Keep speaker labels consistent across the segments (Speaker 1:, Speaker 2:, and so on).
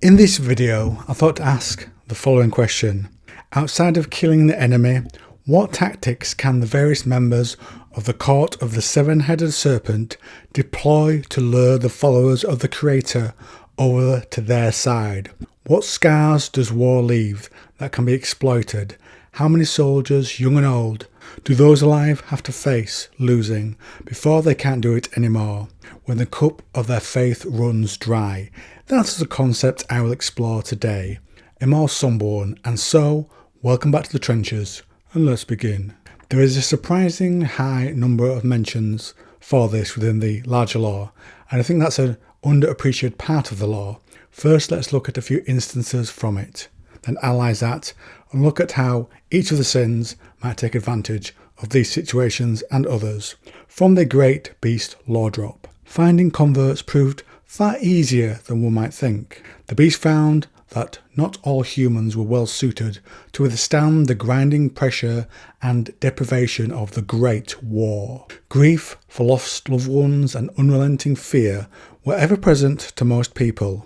Speaker 1: In this video, I thought to ask the following question. Outside of killing the enemy, what tactics can the various members of the Court of the Seven-Headed Serpent deploy to lure the followers of the Creator over to their side? What scars does war leave that can be exploited? How many soldiers, young and old, do those alive have to face losing before they can't do it anymore, when the cup of their faith runs dry? That's the concept I will explore today, a more sombre one, and so, welcome back to the trenches, and let's begin. There is a surprising high number of mentions for this within the larger law, and I think that's an underappreciated part of the law. First, let's look at a few instances from it, then analyse that, and look at how each of the sins might take advantage of these situations and others. From the Great Beast Law Drop. Finding converts proved far easier than one might think. The beast found that not all humans were well suited to withstand the grinding pressure and deprivation of the Great War. Grief for lost loved ones and unrelenting fear were ever present to most people.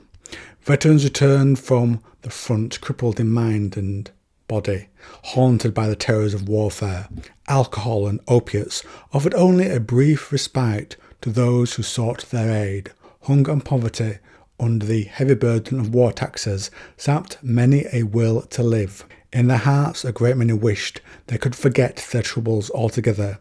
Speaker 1: Veterans returned from the front crippled in mind and body, haunted by the terrors of warfare. Alcohol and opiates offered only a brief respite to those who sought their aid. Hunger and poverty, under the heavy burden of war taxes, sapped many a will to live. In their hearts, a great many wished they could forget their troubles altogether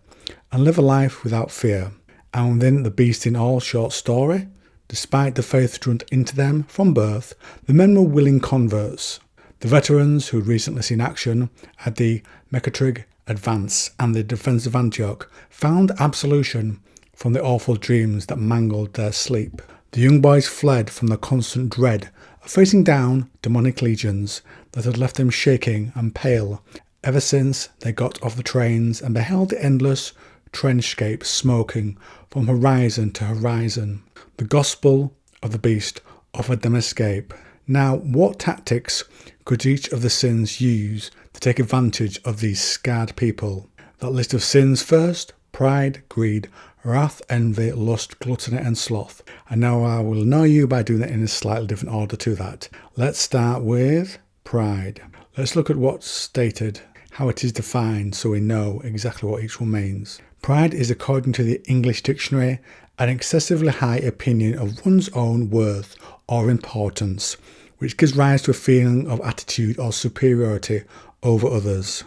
Speaker 1: and live a life without fear. And within the beast in all short story, despite the faith drunk into them from birth, the men were willing converts. The veterans who'd recently seen action at the Mechatrig advance and the defence of Antioch found absolution from the awful dreams that mangled their sleep. The young boys fled from the constant dread of facing down demonic legions that had left them shaking and pale ever since they got off the trains and beheld the endless trenchscape smoking from horizon to horizon. The gospel of the beast offered them escape. Now, what tactics could each of the sins use to take advantage of these scarred people? That list of sins first: pride, greed, wrath, envy, lust, gluttony and sloth. And now I will annoy you by doing it in a slightly different order to that. Let's start with pride. Let's look at what's stated, how it is defined, so we know exactly what each one means. Pride is, according to the English dictionary, an excessively high opinion of one's own worth or importance, which gives rise to a feeling of attitude or superiority over others.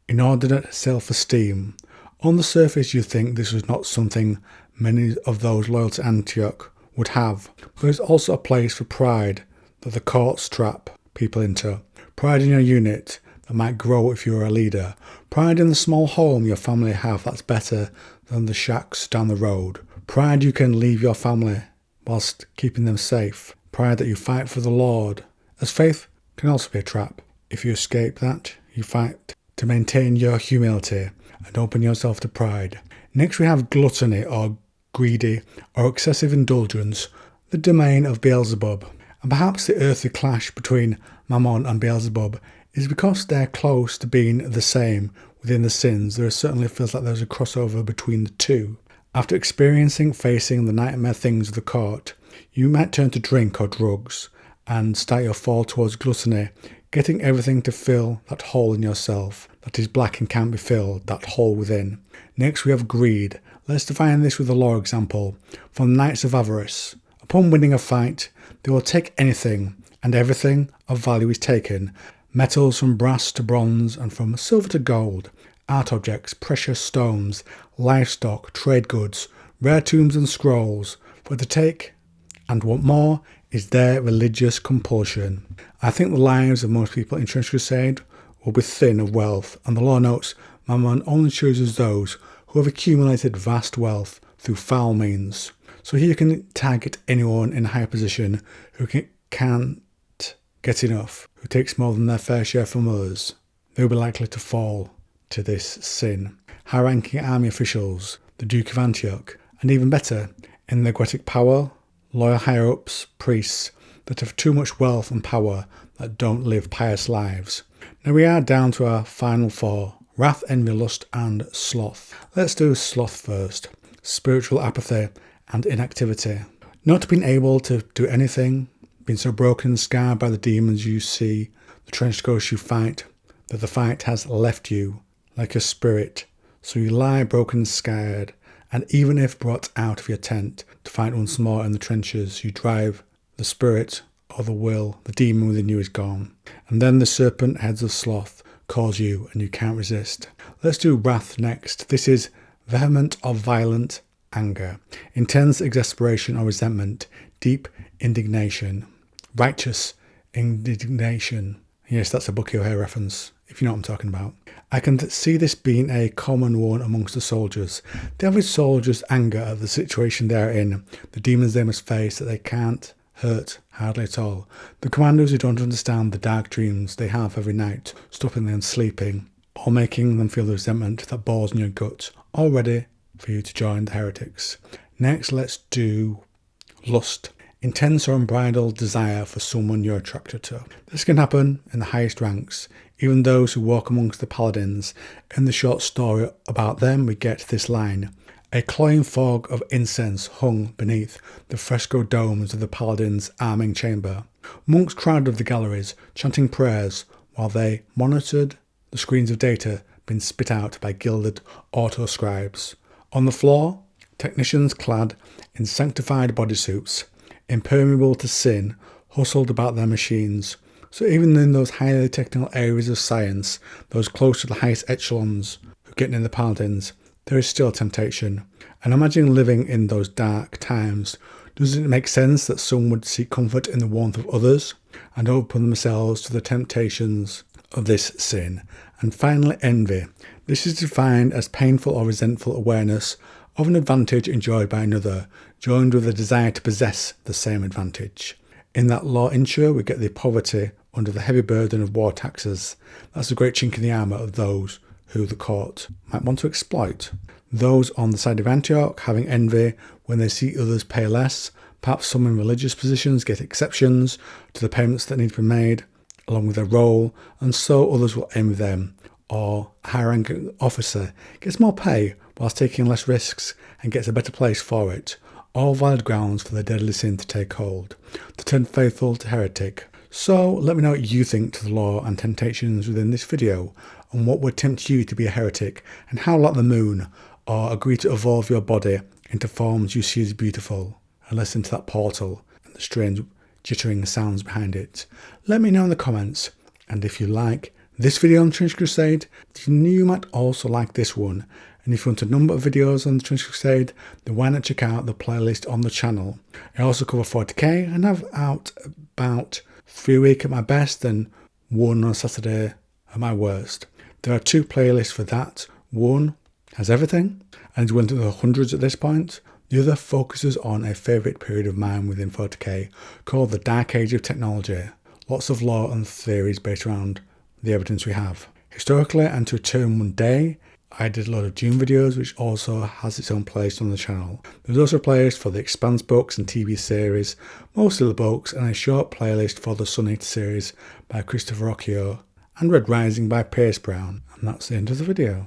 Speaker 1: Inordinate self-esteem. On the surface you think this was not something many of those loyal to Antioch would have, but there's also a place for pride that the courts trap people into. Pride in your unit that might grow if you're a leader. Pride in the small home your family have that's better than the shacks down the road. Pride you can leave your family whilst keeping them safe. Pride that you fight for the Lord, as faith can also be a trap. If you escape that, you fight to maintain your humility and open yourself to pride. Next we have gluttony or greedy or excessive indulgence, the domain of Beelzebub. And perhaps the earthly clash between Mammon and Beelzebub is because they're close to being the same within the sins. There certainly feels like there's a crossover between the two. After facing the nightmare things of the court, you might turn to drink or drugs and start your fall towards gluttony, getting everything to fill that hole in yourself that is black and can't be filled, that hole within. Next we have greed. Let's define this with a law example from the Knights of Avarice. Upon winning a fight, they will take anything, and everything of value is taken. Metals from brass to bronze and from silver to gold, art objects, precious stones, livestock, trade goods, rare tombs and scrolls, for to take and want more is their religious compulsion. I think the lives of most people in Crusade will be thin of wealth, and the law notes Mammon only chooses those who have accumulated vast wealth through foul means. So here you can target anyone in a higher position who can't get enough, who takes more than their fair share from others. They will be likely to fall to this sin. High-ranking army officials, the Duke of Antioch, and even better, in their Goetic power, loyal higher-ups, priests that have too much wealth and power that don't live pious lives. Now we are down to our final four: wrath, envy, lust and sloth. Let's do sloth first. Spiritual apathy and inactivity. Not being able to do anything, been so broken and scarred by the demons you see, the trench ghosts you fight, that the fight has left you like a spirit. So you lie broken and scared, and even if brought out of your tent to fight once more in the trenches, you drive the spirit or the will, the demon within you is gone. And then the serpent heads of sloth calls you and you can't resist. Let's do wrath next. This is vehement or violent anger, intense exasperation or resentment, deep indignation, righteous indignation. Yes, that's a Bucky O'Hare reference, if you know what I'm talking about. I can see this being a common one amongst the soldiers. The average soldier's anger at the situation they're in, the demons they must face that they can't hurt hardly at all. The commandos who don't understand the dark dreams they have every night, stopping them sleeping, or making them feel the resentment that bores in your gut, all ready for you to join the heretics. Next, let's do lust. Intense or unbridled desire for someone you're attracted to. This can happen in the highest ranks, even those who walk amongst the paladins. In the short story about them, we get this line: a cloying fog of incense hung beneath the fresco domes of the paladins' arming chamber. Monks crowded the galleries, chanting prayers, while they monitored the screens of data being spit out by gilded auto-scribes. On the floor, technicians clad in sanctified bodysuits, impermeable to sin, hustled about their machines. So even in those highly technical areas of science, those close to the highest echelons who get near the paladins, there is still temptation. And imagine living in those dark times. Doesn't it make sense that some would seek comfort in the warmth of others and open themselves to the temptations of this sin? And finally, envy. This is defined as painful or resentful awareness of an advantage enjoyed by another, joined with a desire to possess the same advantage. In that law intro, we get the poverty under the heavy burden of war taxes. That's a great chink in the armour of those who the court might want to exploit. Those on the side of Antioch having envy when they see others pay less. Perhaps some in religious positions get exceptions to the payments that need to be made, along with their role, and so others will envy them. Or a high-ranking officer gets more pay whilst taking less risks and gets a better place for it. All valid grounds for the deadly sin to take hold, to turn faithful to heretic. So let me know what you think to the law and temptations within this video, and what would tempt you to be a heretic, and how, like the moon, or agree to evolve your body into forms you see as beautiful, and listen to that portal and the strange jittering sounds behind it. Let me know in the comments, and if you like this video on Trench Crusade, then you might also like this one. And if you want a number of videos on the Trench Crusade, then why not check out the playlist on the channel. I also cover 40k and have out about 3 a week at my best and 1 on Saturday at my worst. There are 2 playlists for that. One has everything and is went into the hundreds at this point. The other focuses on a favourite period of mine within 40k called the Dark Age of Technology. Lots of law and theories based around the evidence we have. Historically, and to return one day, I did a lot of Dune videos, which also has its own place on the channel. There's also a playlist for the Expanse books and TV series, most of the books, and a short playlist for the Sun Eater series by Christopher Occhio and Red Rising by Pierce Brown. And that's the end of the video.